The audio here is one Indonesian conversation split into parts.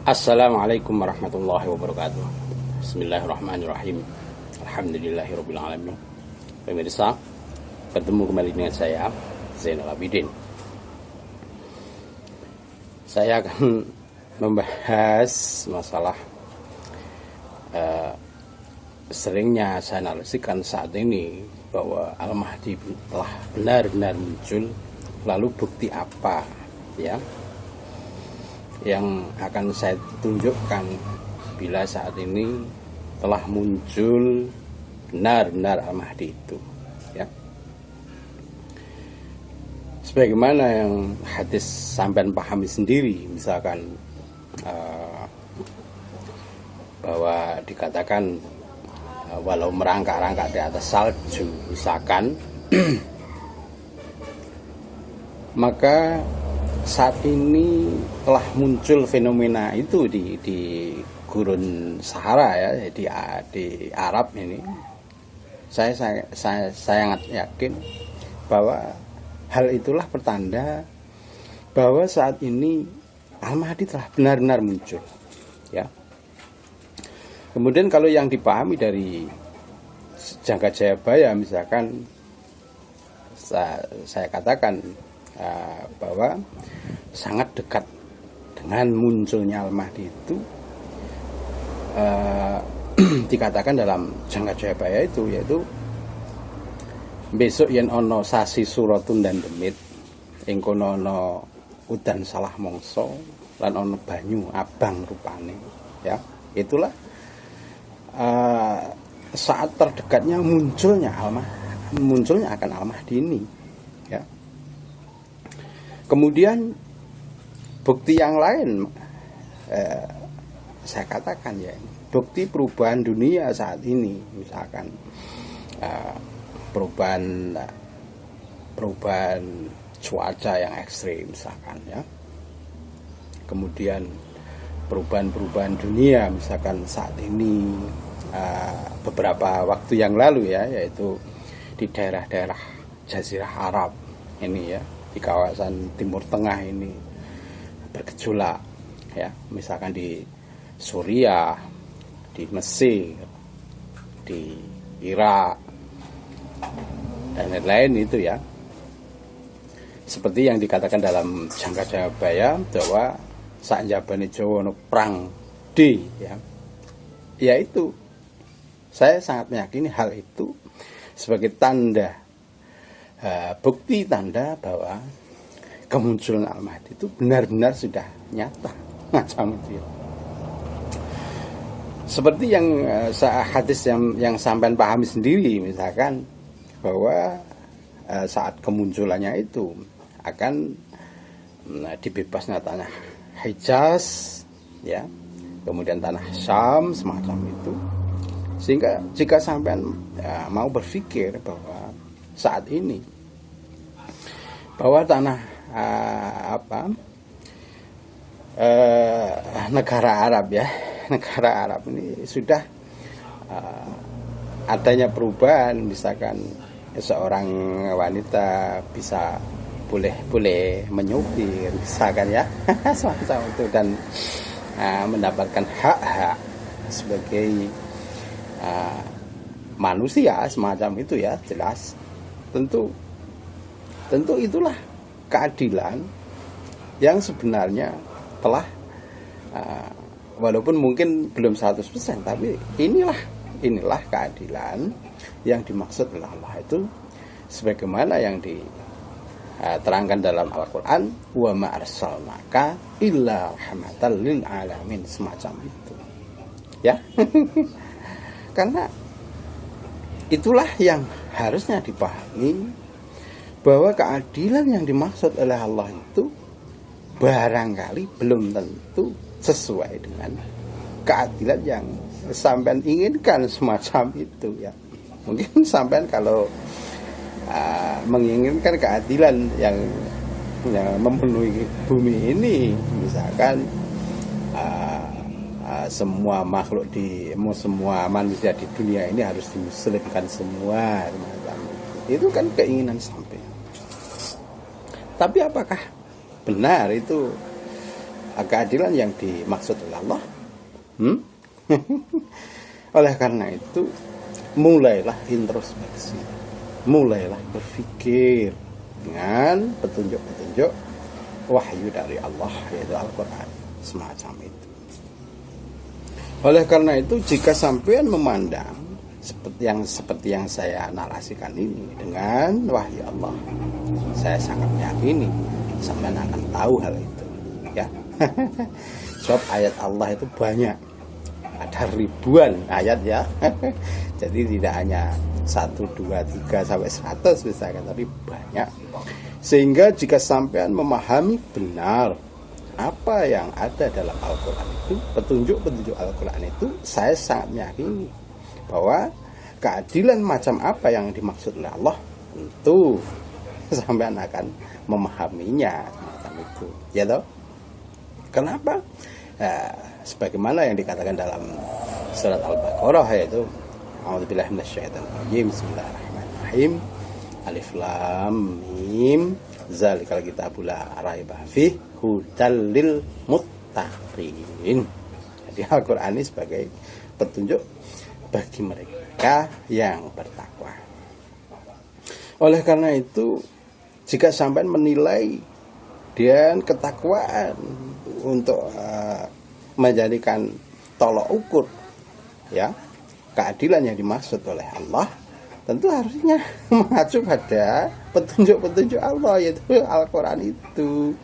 Assalamualaikum warahmatullahi wabarakatuh. Bismillahirrahmanirrahim. Alhamdulillahirabbil alamin. Pemirsa, bertemu kembali dengan saya Zainal Abidin. Saya akan membahas masalah seringnya saya analisakan saat ini bahwa Al-Mahdi telah benar-benar muncul. Lalu bukti apa ya yang akan saya tunjukkan bila saat ini telah muncul benar-benar Al-Mahdi itu ya. Sebagaimana yang hadis sampean pahami sendiri, misalkan bahwa dikatakan walau merangkak-rangkak di atas salju misalkan maka saat ini telah muncul fenomena itu di gurun Sahara ya, di Arab ini. Saya sangat yakin bahwa hal itulah pertanda bahwa saat ini Al-Mahdi telah benar-benar muncul ya. Kemudian kalau yang dipahami dari Jangka Jayabaya misalkan, saya katakan bahwa sangat dekat dengan munculnya Al-Mahdi itu dikatakan dalam Jangka Jayabaya itu, yaitu besok yen ono sasi suratun dan demit ing kono ono udan salah mongso lan ono banyu abang rupane ya. Itulah saat terdekatnya munculnya akan Al-Mahdi ini ya. Kemudian bukti yang lain saya katakan ya, bukti perubahan dunia saat ini misalkan perubahan cuaca yang ekstrim misalkan ya. Kemudian perubahan dunia misalkan saat ini beberapa waktu yang lalu ya, yaitu di daerah-daerah Jazirah Arab ini ya, di kawasan Timur Tengah ini bergejolak ya, misalkan di Suriah, di Mesir, di Irak dan lain-lain itu ya. Seperti yang dikatakan dalam Jangka Jayabaya bahwa sak jabane Jawa ono perang D ya. Yaitu saya sangat meyakini hal itu sebagai tanda bukti tanda bahwa kemunculan Al-Mahdi itu benar-benar sudah nyata macam itu ya. Seperti yang hadis yang sampean pahami sendiri misalkan bahwa saat kemunculannya itu akan dibebasnya tanah Hijaz ya, kemudian tanah Syam semacam itu. Sehingga jika sampean mau berpikir bahwa saat ini bahwa tanah negara Arab ya, negara Arab ini sudah adanya perubahan, misalkan seorang wanita bisa boleh menyupir misalkan ya semacam itu, dan mendapatkan hak-hak sebagai manusia semacam itu ya. Jelas tentu itulah keadilan yang sebenarnya telah walaupun mungkin belum 100%, tapi inilah keadilan yang dimaksud oleh Allah itu sebagaimana yang diterangkan dalam Al-Qur'an, wa ma arsalnaka illa rahmatan lil alamin, semacam itu ya. Karena itulah yang harusnya dipahami, bahwa keadilan yang dimaksud oleh Allah itu barangkali belum tentu sesuai dengan keadilan yang sampean inginkan semacam itu ya. Mungkin sampean kalau menginginkan keadilan yang memenuhi bumi ini, misalkan semua makhluk semua manusia di dunia ini harus dimuslimkan semua, itu kan keinginan sampai. Tapi apakah benar itu keadilan yang dimaksud oleh Allah? Oleh karena itu, mulailah introspeksi, mulailah berpikir dengan petunjuk-petunjuk wahyu dari Allah, yaitu Al-Quran, semacam itu. Oleh karena itu, jika sampean memandang seperti yang saya narasikan ini dengan wahyu Allah, saya sangat yakini sampean akan tahu hal itu, ya. Sebab ayat Allah itu banyak, ada ribuan ayat, ya. Jadi tidak hanya 1, 2, 3 sampai 100 misalkan, tapi banyak. Sehingga jika sampean memahami benar apa yang ada dalam Al-Quran itu, petunjuk-petunjuk Al-Quran itu, saya sangat meyakini bahwa keadilan macam apa yang dimaksud oleh Allah, tentu sampean akan memahaminya macam itu, ya toh. Kenapa? Sebagaimana yang dikatakan dalam surat Al-Baqarah, yaitu A'udzubillahi minasyaitonir rajim, bismillahirrahmanirrahim, alif lam mim, zalikal kitabul la raiba fihi hudal lil muttaqin. Jadi Al-Qur'an ini sebagai petunjuk bagi mereka yang bertakwa. Oleh karena itu, jika sampai menilai dan ketakwaan untuk menjadikan tolok ukur, ya, keadilan yang dimaksud oleh Allah, tentu harusnya mengacu pada petunjuk-petunjuk Allah, yaitu Al-Quran itu,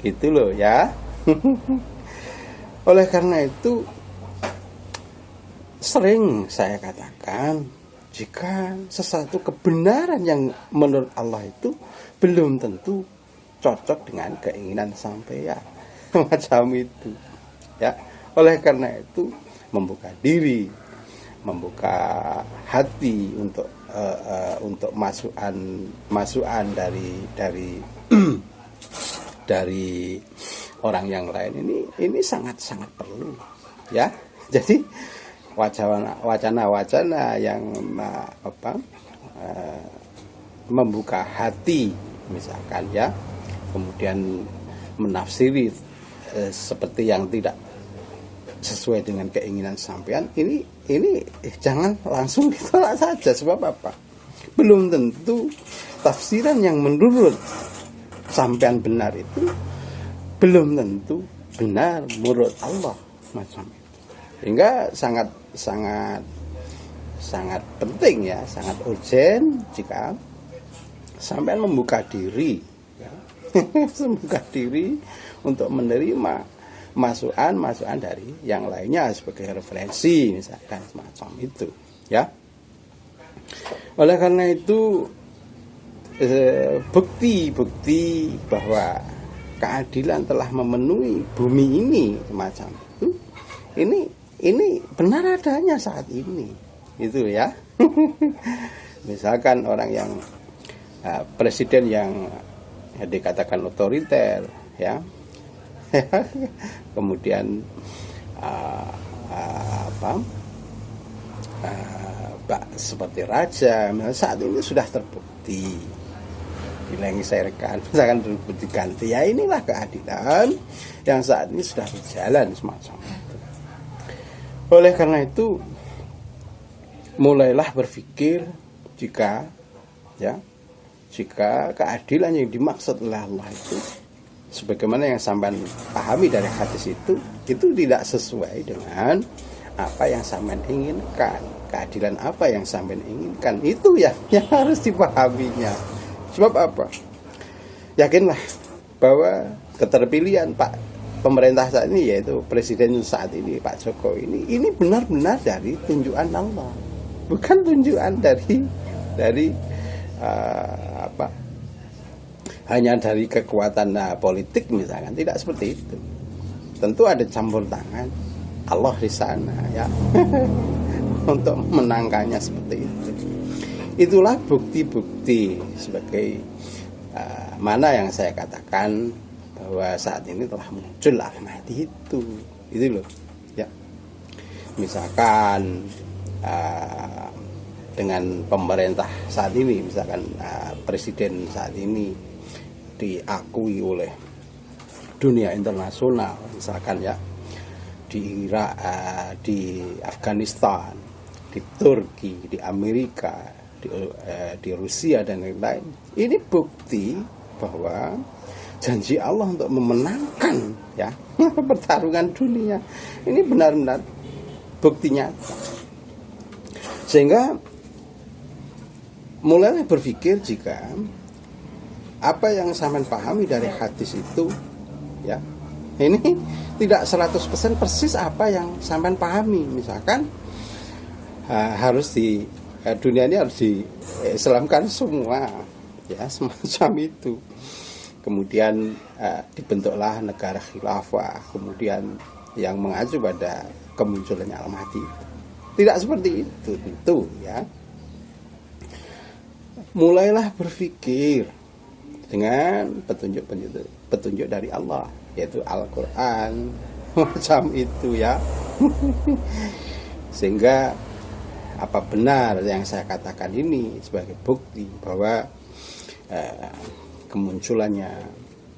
gitu loh, ya. Oleh karena itu, sering saya katakan, jika sesuatu kebenaran yang menurut Allah itu belum tentu cocok dengan keinginan sampeyan, macam itu, ya. Oleh karena itu, membuka diri, membuka hati untuk masukan dari orang yang lain, ini sangat perlu, ya. Jadi wacana-wacana yang membuka hati misalkan, ya, kemudian menafsiri seperti yang tidak sesuai dengan keinginan sampean, ini jangan langsung ditolak saja. Sebab apa? Belum tentu tafsiran yang menurut sampean benar itu belum tentu benar menurut Allah, macam itu. Sehingga sangat penting, ya, sangat urgent jika sampean membuka diri, ya, membuka diri untuk menerima masukan dari yang lainnya sebagai referensi, misalkan semacam itu, ya. Oleh karena itu, bukti bahwa keadilan telah memenuhi bumi ini semacam itu, ini benar adanya saat ini, itu, ya. Misalkan orang yang presiden yang dikatakan otoriter, ya, kemudian seperti raja, saat ini sudah terbukti dilengsarkan, misalkan terbukti ganti, ya, inilah keadilan yang saat ini sudah berjalan semacam itu. Oleh karena itu, mulailah berpikir jika keadilan yang dimaksud oleh Allah itu, sebagaimana yang sampean pahami dari hadis itu tidak sesuai dengan apa yang sampean inginkan. Keadilan apa yang sampean inginkan, itu yang harus dipahaminya. Sebab apa? Yakinlah bahwa keterpilihan pemerintah saat ini, yaitu presiden saat ini, Pak Jokowi ini benar-benar dari tunjukan Allah, bukan tunjukan dari hanya dari kekuatan politik misalkan, tidak seperti itu. Tentu ada campur tangan Allah di sana, ya, untuk menangkannya seperti itu. Itulah bukti-bukti sebagai mana yang saya katakan bahwa saat ini telah muncul Al-Mahdi itu loh, ya. Misalkan dengan pemerintah saat ini, misalkan presiden saat ini diakui oleh dunia internasional, misalkan ya di Irak, di Afghanistan, di Turki, di Amerika, di Rusia dan lain-lain. Ini bukti bahwa janji Allah untuk memenangkan ya pertarungan dunia ini benar-benar buktinya. Sehingga mulai berpikir jika apa yang sampean pahami dari hadis itu ya ini tidak 100% persis apa yang sampean pahami. Misalkan harus di dunia ini harus diislamkan semua ya, semacam itu. Kemudian dibentuklah negara khilafah, kemudian yang mengacu pada kemunculannya Al-Mahdi. Tidak seperti itu ya. Mulailah berpikir dengan petunjuk dari Allah, yaitu Al-Quran, macam itu ya. Sehingga apa benar yang saya katakan ini sebagai bukti bahwa kemunculannya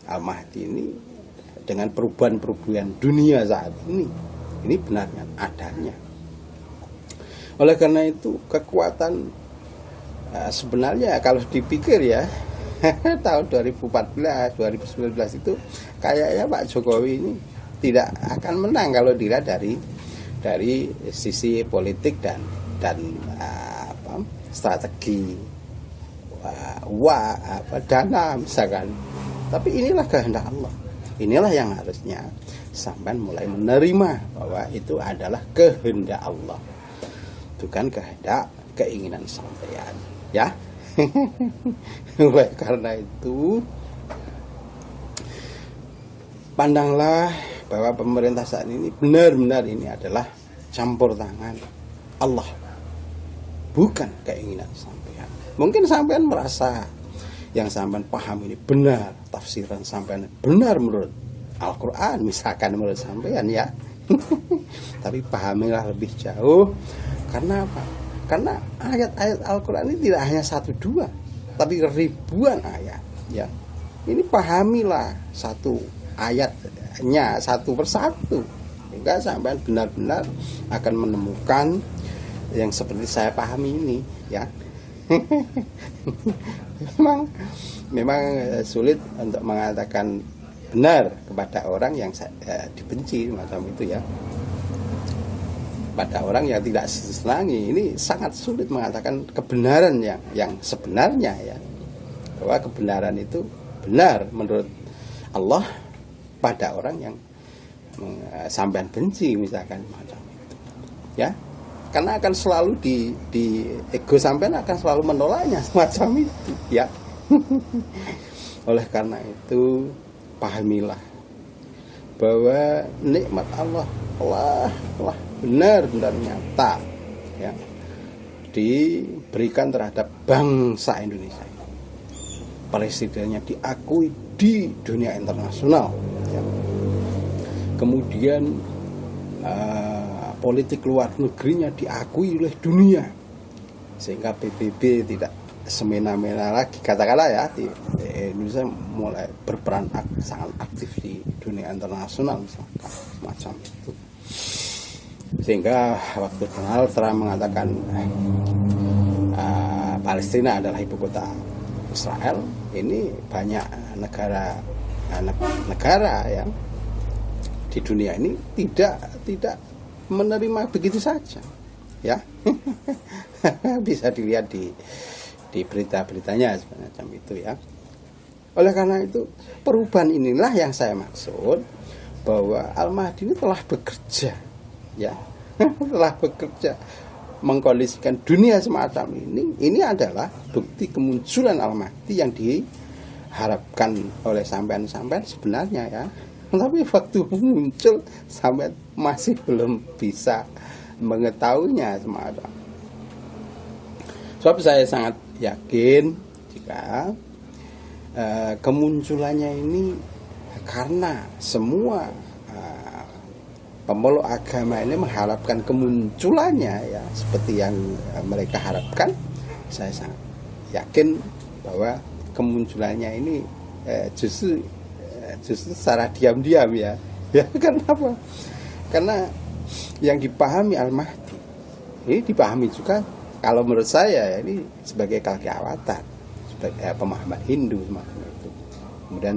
Al-Mahdi ini dengan perubahan-perubahan dunia saat ini benarnya adanya. Oleh karena itu kekuatan sebenarnya kalau dipikir ya tahun 2014, 2019 itu kayaknya Pak Jokowi ini tidak akan menang kalau dilihat dari sisi politik dan strategi dana misalkan. Tapi inilah kehendak Allah. Inilah yang harusnya sampai mulai menerima bahwa itu adalah kehendak Allah, bukan kehendak keinginan sampean ya. Oleh karena itu pandanglah bahwa pemerintah saat ini benar-benar ini adalah campur tangan Allah, bukan keinginan sampean. Mungkin sampean merasa yang sampean paham ini benar, tafsiran sampean benar menurut Al-Quran misalkan menurut sampean ya. Tapi pahamilah lebih jauh. Karena apa? Karena ayat-ayat Al-Quran ini tidak hanya 1-2, tapi ribuan ayat ya. Ini pahamilah satu ayatnya satu persatu, sehingga sampean benar-benar akan menemukan yang seperti saya pahami ini ya. memang sulit untuk mengatakan benar kepada orang yang dibenci macam itu ya. Pada orang yang tidak disenangi ini sangat sulit mengatakan kebenaran yang sebenarnya ya, bahwa kebenaran itu benar menurut Allah pada orang yang sampean benci misalkan macam itu ya. Karena akan selalu di ego sampean akan selalu menolaknya semacam itu ya. Oleh karena itu pahamilah bahwa nikmat Allah benar-benar nyata ya, diberikan terhadap bangsa Indonesia. Presidennya diakui di dunia internasional ya. Kemudian politik luar negerinya diakui oleh dunia, sehingga PBB tidak semena-mena lagi katakanlah ya. Indonesia mulai berperan sangat aktif di dunia internasional misalkan macam itu. Sehingga waktu Donald Trump mengatakan Palestina adalah ibu kota Israel, ini banyak negara yang di dunia ini tidak menerima begitu saja ya. Bisa dilihat di berita-beritanya semacam itu ya. Oleh karena itu perubahan inilah yang saya maksud, bahwa Al-Mahdi ini telah bekerja ya. Telah bekerja mengkondisikan dunia semacam ini adalah bukti kemunculan Al-Mahdi yang diharapkan oleh sampean-sampean sebenarnya ya. Tapi waktu muncul sampean masih belum bisa mengetahuinya semacam. Sebab saya sangat yakin jika kemunculannya ini karena semua pemeluk agama ini mengharapkan kemunculannya ya seperti yang mereka harapkan. Saya sangat yakin bahwa kemunculannya ini justru justru secara diam-diam ya. Ya kenapa? Karena yang dipahami Al-Mahdi ini dipahami juga kalau menurut saya ini sebagai kalkiawatan, sebagai pemahaman Hindu semacam itu. Kemudian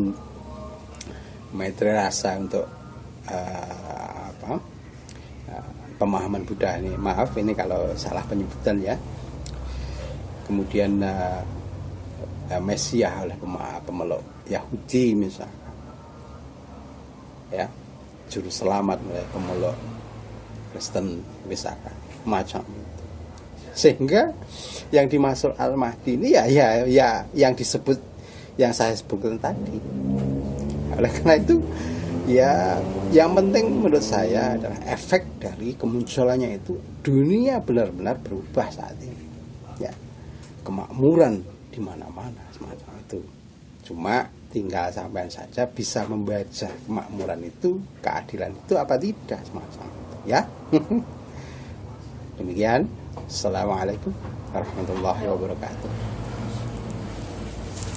Maitreya Rasa untuk pemahaman Buddha ini, maaf ini kalau salah penyebutan ya. Kemudian Mesias oleh pemeluk Yahudi misalkan, ya, juru selamat oleh pemeluk Kristen misalkan, macam itu. Sehingga yang dimaksud Al-Mahdi ini ya yang disebut, yang saya sebutkan tadi. Oleh karena itu ya yang penting menurut saya adalah efek dari kemunculannya itu dunia benar-benar berubah saat ini. Ya, kemakmuran di mana-mana semacam itu. Cuma tinggal sampean saja bisa membaca kemakmuran itu, keadilan itu apa tidak semacam itu, ya. Demikian. Assalamualaikum warahmatullahi wabarakatuh.